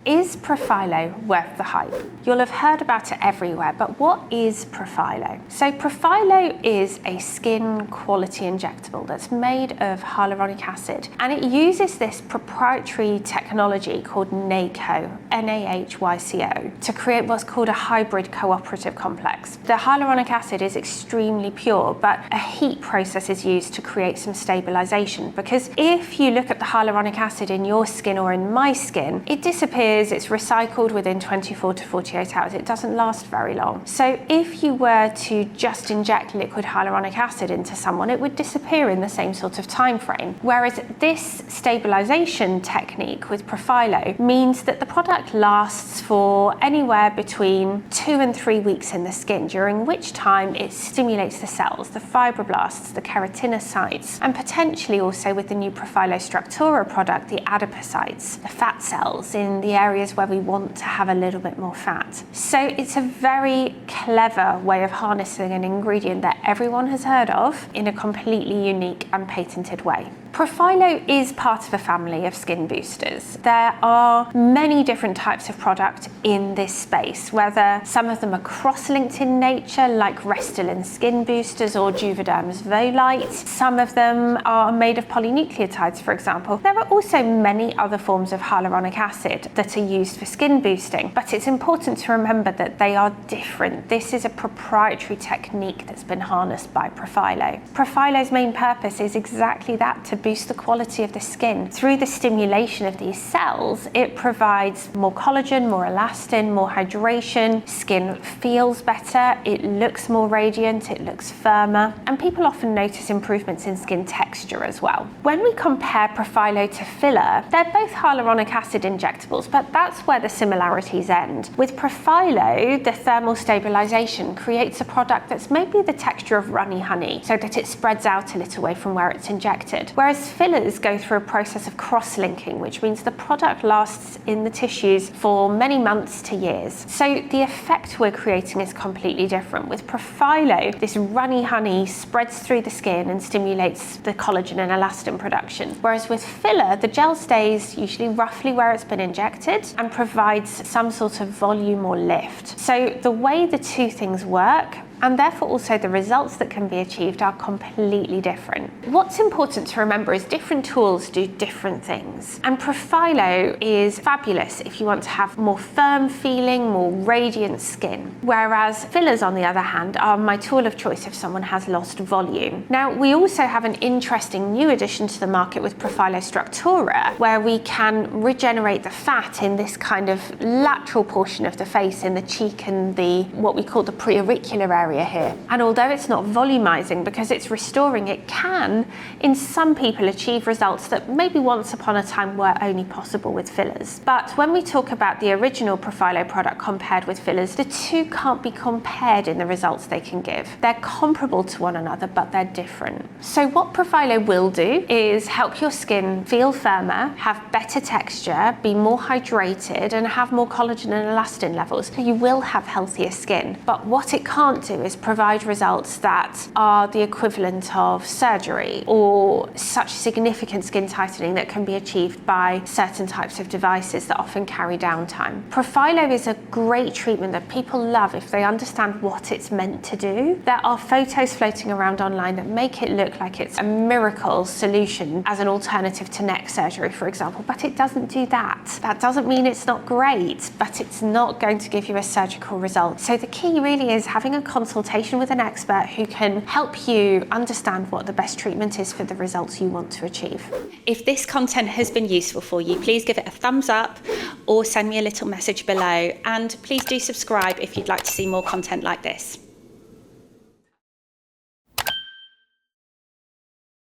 Is Profhilo worth the hype? You'll have heard about it everywhere, but what is Profhilo? So Profhilo is a skin quality injectable that's made of hyaluronic acid, and it uses this proprietary technology called NAHYCO, N-A-H-Y-C-O, to create what's called a hybrid cooperative complex. The hyaluronic acid is extremely pure, but a heat process is used to create some stabilization, because if you look at the hyaluronic acid in your skin or in my skin, it disappears, it's recycled within 24 to 48 hours. It doesn't last very long. So if you were to just inject liquid hyaluronic acid into someone, it would disappear in the same sort of time frame. Whereas this stabilization technique with Profhilo means that the product lasts for anywhere between 2 and 3 weeks in the skin, during which time it stimulates the cells, the fibroblasts, the keratinocytes, and potentially also with the new Profhilo Structura product, the adipocytes, the fat cells in the areas where we want to have a little bit more fat. So it's a very clever way of harnessing an ingredient that everyone has heard of in a completely unique and patented way. Profhilo is part of a family of skin boosters. There are many different types of product in this space, whether some of them are cross-linked in nature, like Restylane skin boosters or Juvederm's Volite. Some of them are made of polynucleotides, for example. There are also many other forms of hyaluronic acid that are used for skin boosting, but it's important to remember that they are different. This is a proprietary technique that's been harnessed by Profhilo. Profhilo's main purpose is exactly that, to boost the quality of the skin. Through the stimulation of these cells, it provides more collagen, more elastin, more hydration, skin feels better, it looks more radiant, it looks firmer, and people often notice improvements in skin texture as well. When we compare Profhilo to filler, they're both hyaluronic acid injectables, but that's where the similarities end. With Profhilo, the thermal stabilization creates a product that's maybe the texture of runny honey, so that it spreads out a little way from where it's injected. Whereas fillers go through a process of cross-linking, which means the product lasts in the tissues for many months to years. So the effect we're creating is completely different. With Profhilo, this runny honey spreads through the skin and stimulates the collagen and elastin production. Whereas with filler, the gel stays usually roughly where it's been injected and provides some sort of volume or lift. So the way the two things work, and therefore also the results that can be achieved, are completely different. What's important to remember is different tools do different things. And Profhilo is fabulous if you want to have more firm feeling, more radiant skin. Whereas fillers, on the other hand, are my tool of choice if someone has lost volume. Now, we also have an interesting new addition to the market with Profhilo Structura, where we can regenerate the fat in this kind of lateral portion of the face, in the cheek and the what we call the preauricular area here. And although it's not volumizing because it's restoring, it can, in some people, achieve results that maybe once upon a time were only possible with fillers. But when we talk about the original Profhilo product compared with fillers, the two can't be compared in the results they can give. They're comparable to one another, but they're different. So what Profhilo will do is help your skin feel firmer, have better texture, be more hydrated, and have more collagen and elastin levels. So you will have healthier skin. But what it can't do is provide results that are the equivalent of surgery or such significant skin tightening that can be achieved by certain types of devices that often carry downtime. Profhilo is a great treatment that people love if they understand what it's meant to do. There are photos floating around online that make it look like it's a miracle solution as an alternative to neck surgery, for example, but it doesn't do that. That doesn't mean it's not great, but it's not going to give you a surgical result. So the key really is having a consultation with an expert who can help you understand what the best treatment is for the results you want to achieve. If this content has been useful for you, please give it a thumbs up or send me a little message below, and please do subscribe if you'd like to see more content like this.